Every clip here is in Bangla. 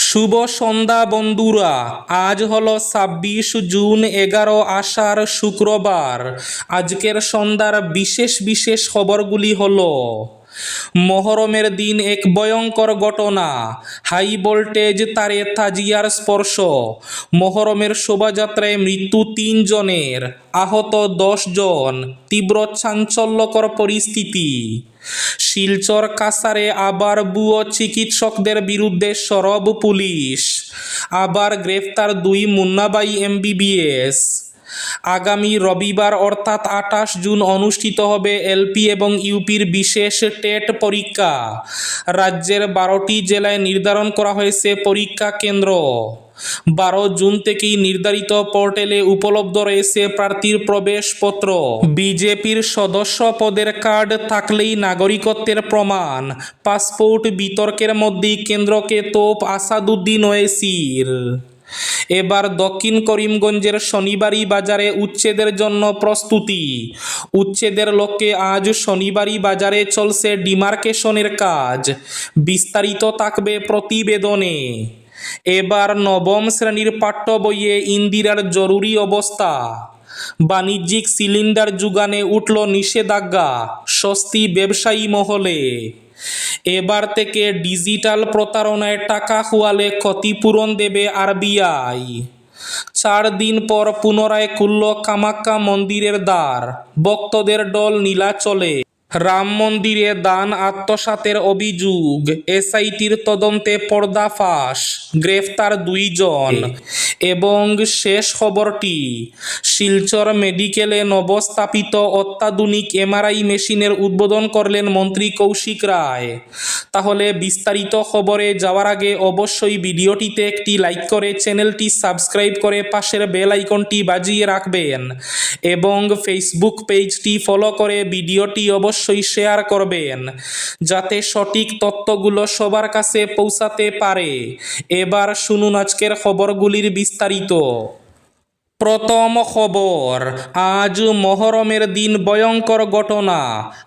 শুভ সন্ধ্যা বন্ধুরা, আজ হলো 26 জুন, 11 আষাঢ়, শুক্রবার। আজকের সন্ধ্যার বিশেষ বিশেষ খবরগুলি হলো: মহরমের দিন এক ভয়ঙ্কর ঘটনা, হাই ভোল্টেজ তারে তাজিয়ার স্পর্শ। মহরমের শোভাযাত্রায় মৃত্যু 3 জনের, আহত 10 জন, তীব্র চাঞ্চল্যকর পরিস্থিতি। শিলচর কাছাড়ে আবার ভুয়ো চিকিৎসকদের বিরুদ্ধে সরব পুলিশ, আবার গ্রেফতার 2 মুন্নাবাই এমবিবিএস। আগামী রবিবার অর্থাৎ 28 জুন অনুষ্ঠিত হবে এলপি এবং ইউপির বিশেষ টেট পরীক্ষা। রাজ্যের 12টি জেলায় নির্ধারণ করা হয়েছে পরীক্ষা কেন্দ্র। 12 জুন থেকেই নির্ধারিত পোর্টালে উপলব্ধ রয়েছে প্রার্থীর প্রবেশপত্র। বিজেপির সদস্য পদের কার্ড থাকলেই নাগরিকত্বের প্রমাণ। পাসপোর্ট বিতর্কের মধ্যেই কেন্দ্রকে তোপ আসাদুদ্দিন ওয়েসির। এবার দক্ষিণ করিমগঞ্জের শনিবারি বাজারে উচ্ছেদের জন্য প্রস্তুতি। উচ্ছেদের লক্ষ্যে আজ শনিবারি বাজারে চলছে ডিমার্কেশনের কাজ। বিস্তারিত থাকবে প্রতিবেদনে। এবার নবম শ্রেণীর পাঠ্য বইয়ে ইন্দিরার জরুরি অবস্থা। বাণিজ্যিক সিলিন্ডার যোগানে উঠল নিষেধাজ্ঞা, স্বস্তি ব্যবসায়ী মহলে। এবার থেকে ডিজিটাল প্রতারণায় টাকা খোয়ালে ক্ষতিপূরণ দেবে আরবিআই। 4 দিন পর পুনরায় খুলল কামাখ্যা মন্দিরের দ্বার, ভক্তদের ঢল নীলাচলে। রাম মন্দিরে দান আত্মসাতের অভিযোগ, এসআইটির তদন্তে পর্দাফাঁস, গ্রেফতার 2 জন। এবং শেষ খবরটি, শিলচর মেডিকেলে নবস্থাপিত অত্যাধুনিক এমআরআই মেশিনের উদ্বোধন করলেন মন্ত্রী কৌশিক রায়। তাহলে বিস্তারিত খবরে যাওয়ার আগে অবশ্যই ভিডিওটিতে একটি লাইক করে চ্যানেলটি সাবস্ক্রাইব করে পাশের বেল আইকনটি বাজিয়ে রাখবেন এবং ফেসবুক পেজটি ফলো করে ভিডিওটি অবশ্যই শেয়ার করবেন, যাতে সঠিক তথ্যগুলো সবার কাছে পৌঁছাতে পারে। এবার শুনুন আজকের খবরগুলির বিস্তারিত। প্রথম খবর, আজ মহরমের দিন ভয়ঙ্কর ঘটনা,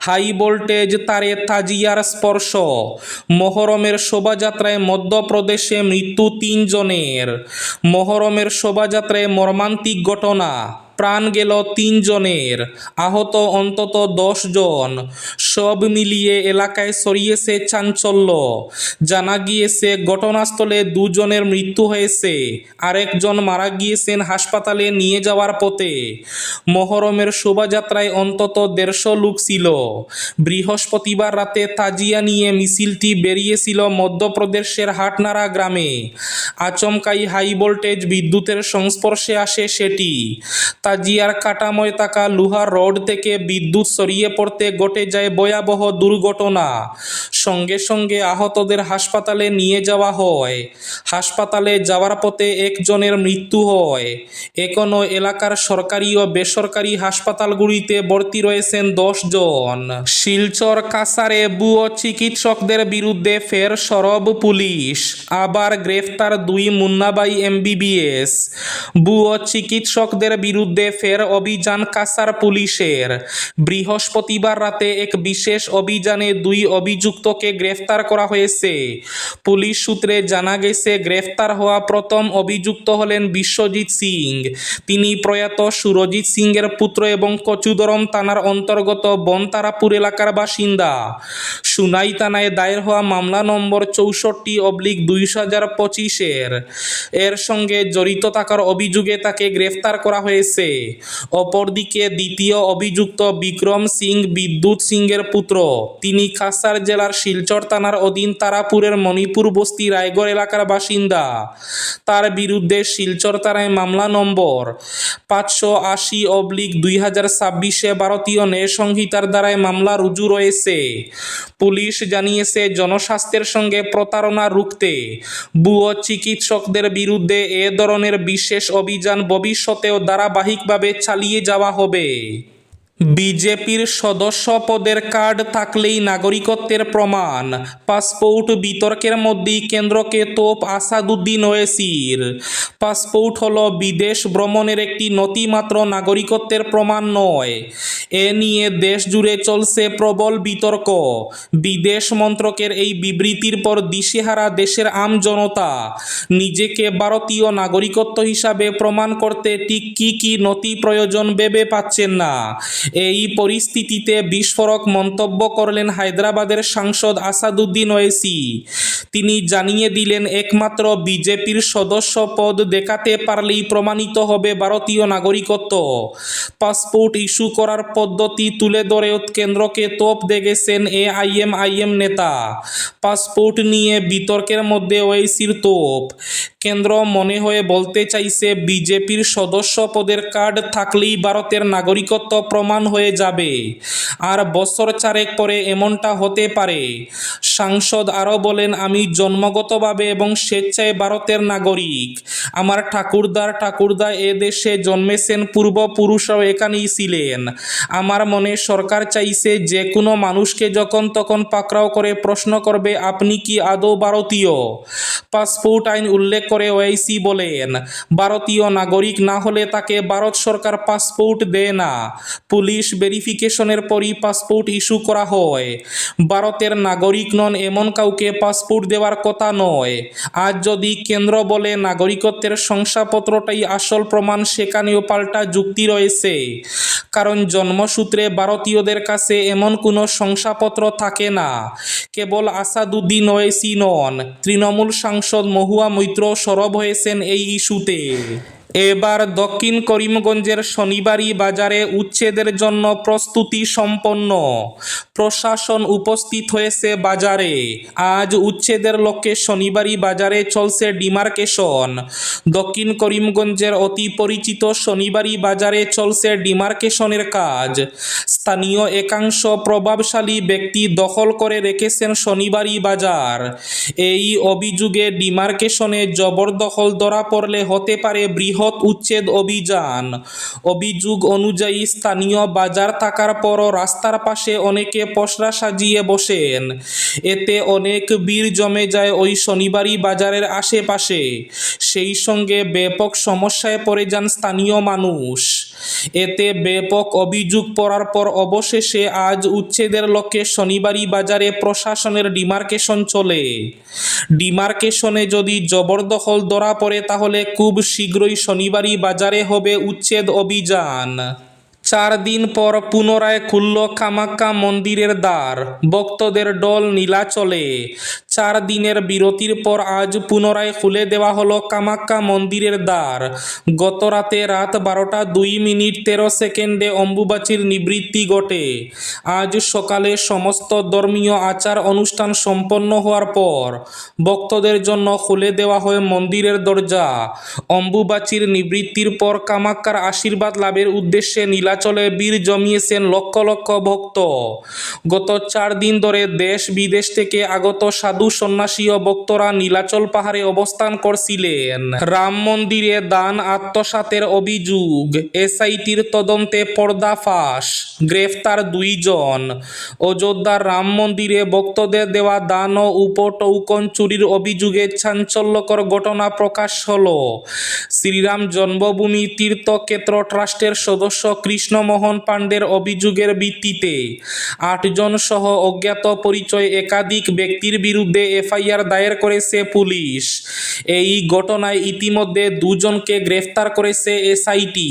হাই ভোল্টেজ তারে তাজিয়ার স্পর্শ। মহরমের শোভাযাত্রায় মধ্যপ্রদেশে মৃত্যু 3 জনের। মহরমের শোভাযাত্রায় মর্মান্তিক ঘটনা, প্রাণ গেল 3 জনের, আহত অন্তত 10 জন। সব মিলিয়ে এলাকায় ছড়িয়েছে চাঞ্চল্য। জানা গিয়েছে ঘটনাস্থলে 2 জনের মৃত্যু হয়েছে, আরেকজন মারা গিয়েছেন হাসপাতালে নিয়ে যাওয়ার পথে। মহরমের শোভাযাত্রায় অন্তত 150 লোক ছিল। বৃহস্পতিবার রাতে তাজিয়া নিয়ে মিছিলটি বেরিয়েছিল মধ্যপ্রদেশের হাটনারা গ্রামে। আচমকাই হাই ভোল্টেজ বিদ্যুতের সংস্পর্শে আসে সেটি। তাজিয়ার কাটাময় থাকা লোহার রড থেকে বিদ্যুৎ ছড়িয়ে পড়তে ঘটে যায় ভয়াবহ দুর্ঘটনা। সঙ্গে সঙ্গে আহতদের হাসপাতালে নিয়ে যাওয়া হয়। হাসপাতালে যাওয়ার পথে 1 জনের মৃত্যু হয়। এখনও এলাকার সরকারি ও বেসরকারি হাসপাতালগুলিতে ভর্তি রয়েছেন 10 জন। শিলচর কাছাড়ে ভুয়ো চিকিৎসকদের বিরুদ্ধে ফের সরব পুলিশ, আবার গ্রেফতার 2 মুন্নাবাই এমবিবিএস। ভুয়ো চিকিৎসকদের বিরুদ্ধে ফের অভিযান কাছাড় পুলিশের। বৃহস্পতিবার রাতে এক বিশেষ অভিযানে 2 অভিযুক্তকে গ্রেফতার করা হয়েছে। পুলিশ সূত্রে জানা গেছে, গ্রেফতার হওয়া প্রথম অভিযুক্ত হলেন বিশ্বজিৎ সিং। তিনি প্রয়াত সুরজিৎ সিংয়ের পুত্র এবং কচুদরম থানার অন্তর্গত বনতারাপুর এলাকার বাসিন্দা। সুনাই থানায় দায়ের হওয়া মামলা নম্বর 64/2025 এর সঙ্গে জড়িত থাকার অভিযোগে তাকে গ্রেফতার করা হয়েছে। অপরদিকে দ্বিতীয় অভিযুক্ত বিক্রম সিং বিদ্যুৎ সিংয়ের পুত্র। তিনি কাছাড় জেলার শিলচর থানার অধীন তারাপুরের মণিপুর বস্তি রায়গড় এলাকার বাসিন্দা। তার বিরুদ্ধে শিলচর থানায় মামলা নম্বর 580/2026 ভারতীয় ন্যায় সংহিতার ধারায় মামলা রুজু রয়েছে। পুলিশ জানিয়েছে, জনস্বাস্থ্যের সঙ্গে প্রতারণা রুখতে ভুয়ো চিকিৎসকদের বিরুদ্ধে এ ধরনের বিশেষ অভিযান ভবিষ্যতেও ধারাবাহিকভাবে চালিয়ে যাওয়া হবে। বিজেপির সদস্য পদের কার্ড থাকলেই নাগরিকত্বের প্রমাণ, পাসপোর্ট বিতর্কের মধ্যেই কেন্দ্রকে তোপ আসাদুদ্দিন ওয়েসির। পাসপোর্ট হলো বিদেশ ভ্রমণের একটি নথি, মাত্র নাগরিকত্বের প্রমাণ নয়। এ নিয়ে দেশ জুড়ে চলছে প্রবল বিতর্ক। বিদেশ মন্ত্রকের এই বিবৃতির পর দিশেহারা দেশের আম জনতা। নিজেকে ভারতীয় নাগরিকত্ব হিসাবে প্রমাণ করতে ঠিক কী কী নথি প্রয়োজন ভেবে পাচ্ছেন না। এই পরিস্থিতিতে বিস্ফোরক মন্তব্য করলেন হায়দ্রাবাদের সাংসদ আসাদুদ্দিন ওয়েসি। তিনি জানিয়ে দিলেন, একমাত্র বিজেপির সদস্য পদ দেখাতে পারলেই প্রমাণিত হবে ভারতীয় নাগরিকত্ব। পাসপোর্ট ইস্যু করার পদ্ধতি তুলে ধরেও কেন্দ্রকে তোপ দেখেছেন এআইএমআইএম নেতা। পাসপোর্ট নিয়ে বিতর্কের মধ্যে ওয়েসির তোপ। কেন্দ্র মনে হয়ে বলতে চাইছে, বিজেপির সদস্য পদের কার্ড থাকলেই ভারতের নাগরিকত্ব প্রমাণ হয়ে যাবে, আর বছর চারেক পরে এমনটা হতে পারে। সাংসদ আরও বলেন, আমি জন্মগতভাবে এবং স্বেচ্ছায় ভারতের নাগরিক। আমার ঠাকুরদা এ দেশে জন্মেছেন, পূর্বপুরুষরাও এখানেই ছিলেন। আমার মনে সরকার চাইছে যে কোনো মানুষকে যখন তখন পাকড়াও করে প্রশ্ন করবে, আপনি কি আদৌ ভারতীয়? পাসপোর্ট আইন উল্লেখ করে ওয়াইসি বলেন, ভারতীয় নাগরিক না হলে তাকে ভারত সরকার পাসপোর্ট দেয় না। পুলিশ ভেরিফিকেশনের পরই পাসপোর্ট ইস্যু করা হয়। ভারতের নাগরিক নন এমন কাউকে পাসপোর্ট দেওয়ার কথা নয়। আজ যদি কেন্দ্র বলে নাগরিকত্বের শংসাপত্রটাই আসল প্রমাণ, সেখানেও পাল্টা যুক্তি রয়েছে। কারণ জন্মসূত্রে ভারতীয়দের কাছে এমন কোনো শংসাপত্র থাকে না। কেবল আসাদুদ্দিন ওয়েসি নন, তৃণমূল সাংসদ মহুয়া মৈত্র সরব হয়েছেন এই ইস্যুতে। এবার দক্ষিণ করিমগঞ্জের শনিবারী বাজারে উচ্ছেদের জন্য প্রস্তুতি সম্পন্ন। প্রশাসন উপস্থিত হয়েছে বাজারে। আজ উচ্ছেদের লক্ষ্যে শনিবারী বাজারে চলছে ডিমার্কেশন। দক্ষিণ করিমগঞ্জের অতি পরিচিত শনিবারী বাজারে চলছে ডিমার্কেশনের কাজ। স্থানীয় একাংশ প্রভাবশালী ব্যক্তি দখল করে রেখেছেন শনিবারী বাজার। এই অভিযোগে ডিমার্কেশনে জবরদখল ধরা পড়লে হতে পারে বৃহৎ উচ্ছেদ অভিযান। অভিযোগ অনুযায়ী স্থানীয় বাজার থাকার পরও রাস্তার পাশে অনেকে পসরা সাজিয়ে বসেন। এতে অনেক ভিড় জমে যায় ওই শনিবারী বাজারের আশেপাশে। সেই সঙ্গে ব্যাপক সমস্যায় পড়ে যান স্থানীয় মানুষ। এতে ব্যাপক অভিযোগ পড়ার পর অবশেষে আজ উচ্ছেদের লক্ষ্যে শনিবারী বাজারে প্রশাসনের ডিমার্কেশন চলে। ডিমার্কেশনে যদি জবরদখল ধরা পড়ে তাহলে খুব শীঘ্রই শনিবারী বাজারে হবে উচ্ছেদ অভিযান। 4 দিন পর পুনরায় খুলল কামাখ্যা মন্দিরের দ্বার, ভক্তদের ঢল নীলাচলে। 4 দিনের বিরতির পর আজ পুনরায় খুলে দেওয়া হলো কামাখ্যা মন্দিরের দ্বার। গত রাতে রাত 12:13 অম্বুবাচীর নিবৃত্তি ঘটে। আজ সকালে সমস্ত ধর্মীয় আচার অনুষ্ঠান সম্পন্ন হওয়ার পর ভক্তদের জন্য খুলে দেওয়া হয় মন্দিরের দরজা। অম্বুবাচীর নিবৃত্তির পর কামাখ্যার আশীর্বাদ লাভের উদ্দেশ্যে নীলাচলে ভিড় জমিয়েছেন লক্ষ লক্ষ ভক্ত। গত 4 দিন ধরে দেশ বিদেশ থেকে আগত সাধু সন্ন্যাসী ও ভক্তরা নীলাচল পাহাড়ে অবস্থান করছিলেন। রাম মন্দিরে দান আত্মসাতের অভিযোগ, এসআইটির তদন্তে পর্দাফাঁস, গ্রেফতার 2 জন। অযোধ্যার রাম মন্দিরে ভক্তদের দেওয়া দান ও উপটৌকন চুরির অভিযোগে চাঞ্চল্যকর ঘটনা প্রকাশ হল। শ্রীরাম জন্মভূমি তীর্থক্ষেত্র ট্রাস্টের সদস্য কৃষ্ণমোহন পাণ্ডের অভিযোগের ভিত্তিতে 8 জন সহ অজ্ঞাত পরিচয় একাধিক ব্যক্তির বিরুদ্ধে এফআইআর দায়ের করেছে পুলিশ। এই ঘটনায় ইতিমধ্যে 2 জনকে গ্রেফতার করেছে এসআইটি।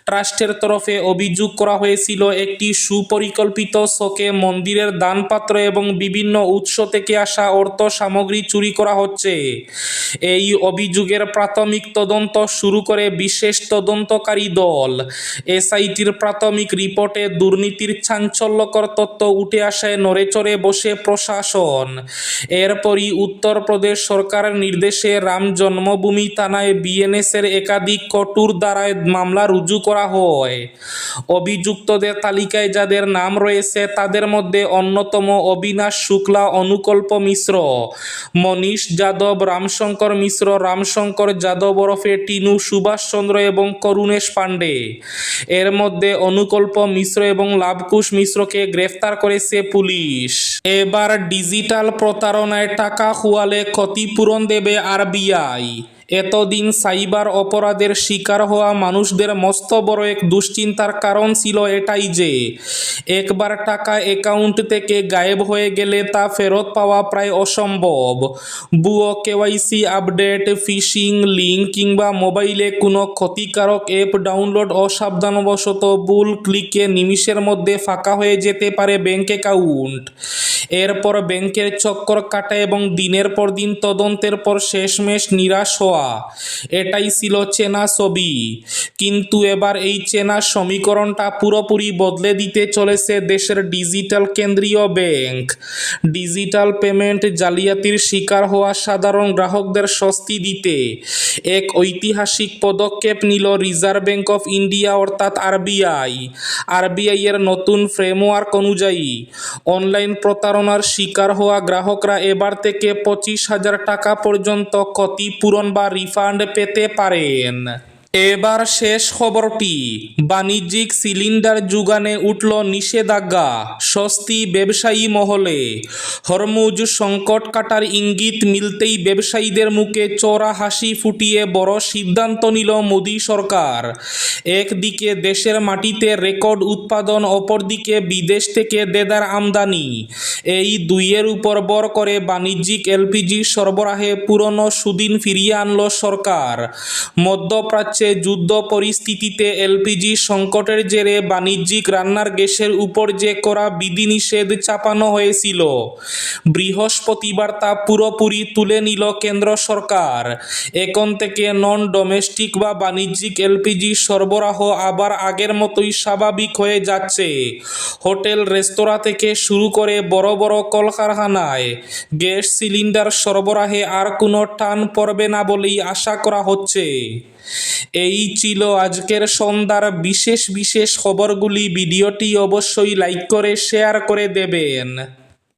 ট্রাস্টের তরফে অভিযোগ করা হয়েছিল, একটি সুপরিকল্পিত ছকে মন্দিরের দানপাত্র এবং বিভিন্ন উৎস থেকে আসা অর্থ সামগ্রী চুরি করা হচ্ছে। এই অভিযোগের প্রাথমিক তদন্ত শুরু করে বিশেষ তদন্তকারী দল। এসআইটির প্রাথমিক রিপোর্টে দুর্নীতির চাঞ্চল্যকর তথ্য উঠে আসায় নড়েচড়ে বসে প্রশাসন। এরপরই উত্তরপ্রদেশ সরকারের নির্দেশে রাম জন্মভূমি থানায় বিএনএসের একাধিক কঠোর ধারায় মামলা রুজু করা হয়। অভিযুক্তদের তালিকায় যাদের নাম রয়েছে তাদের মধ্যে অন্যতম অবিনাশ শুক্লা, অনুকল্প মিশ্র, মনীষ যাদব, রামশঙ্কর মিশ্র, রামশঙ্কর যাদব ওরফে টিনু, সুভাষচন্দ্র এবং করুণেশ পাণ্ডে। এর মধ্যে অনুকল্প মিশ্র এবং লাভকুশ মিশ্রকে গ্রেফতার করেছে পুলিশ। এবার ডিজিটাল প্রতারণায় টাকা খোয়ালে ক্ষতিপূরণ দেবে আরবিআই। এতদিন সাইবার অপরাধের শিকার হওয়া মানুষদের মস্ত বড় এক দুশ্চিন্তার কারণ ছিল এটাই যে একবার টাকা অ্যাকাউন্ট থেকে গায়েব হয়ে গেলে তা ফেরত পাওয়া প্রায় অসম্ভব। ভুয়ো কেওয়াইসি আপডেট, ফিশিং লিঙ্ক কিংবা মোবাইলে কোনো ক্ষতিকারক অ্যাপ ডাউনলোড, অসাবধানবশত ভুল ক্লিকে নিমিষের মধ্যে ফাঁকা হয়ে যেতে পারে ব্যাংক অ্যাকাউন্ট। এরপর ব্যাংকের চক্কর কাটা এবং দিনের পর দিন তদন্তের পর শেষমেশ নিরাশ হওয়া, এটাই ছিল চেনা ছবি। কিন্তু এবার এই চেনা সমীকরণটা পুরোপুরি বদলে দিতে চলেছে দেশের ডিজিটাল কেন্দ্রীয় ব্যাংক। ডিজিটাল পেমেন্ট জালিয়াতির শিকার হওয়া সাধারণ গ্রাহকদের স্বস্তি দিতে এক ঐতিহাসিক পদক্ষেপ নিল রিজার্ভ ব্যাংক অফ ইন্ডিয়া অর্থাৎ আরবিআই। আরবিআই এর নতুন ফ্রেমওয়ার্ক অনুযায়ী অনলাইন প্রতারণার শিকার হওয়া গ্রাহকরা এবার থেকে 25,000 টাকা পর্যন্ত ক্ষতিপূরণ বা রিফান্ড পেতে পারেন। এবার শেষ খবরটি, বাণিজ্যিক সিলিন্ডার যোগানে উঠল নিষেধাজ্ঞা, স্বস্তি ব্যবসায়ী মহলে। হরমুজ সংকট কাটার ইঙ্গিত মিলতেই ব্যবসায়ীদের মুখে চওড়া হাসি ফুটিয়ে বড় সিদ্ধান্ত নিল মোদী সরকার। একদিকে দেশের মাটিতে রেকর্ড উৎপাদন, অপরদিকে বিদেশ থেকে দেদার আমদানি। এই দুইয়ের উপর ভর করে বাণিজ্যিক এলপিজি সরবরাহে পুরনো সুদিন ফিরিয়ে আনল সরকার। মধ্যপ্রাচ্যে যুদ্ধ পরিস্থিতিতে এলপিজি সংকটের জেরে বাণিজ্যিক রান্নার গ্যাসের উপর যে করা বিধিনিষেধ চাপানো হয়েছিল, বৃহস্পতিবার তা পুরোপুরি তুলে নিল কেন্দ্র সরকার। এখন থেকে নন ডোমেস্টিক বা বাণিজ্যিক এলপিজি সরবরাহ আবার আগের মতোই স্বাভাবিক হয়ে যাচ্ছে। হোটেল, রেস্তোরাঁ থেকে শুরু করে বড় বড় কলকারখানায় গ্যাস সিলিন্ডার সরবরাহে আর কোনো টান পড়বে না বলেই আশা করা হচ্ছে। এই ছিল আজকের সন্ধ্যার বিশেষ বিশেষ খবরগুলি। ভিডিওটি অবশ্যই লাইক করে শেয়ার করে দেবেন।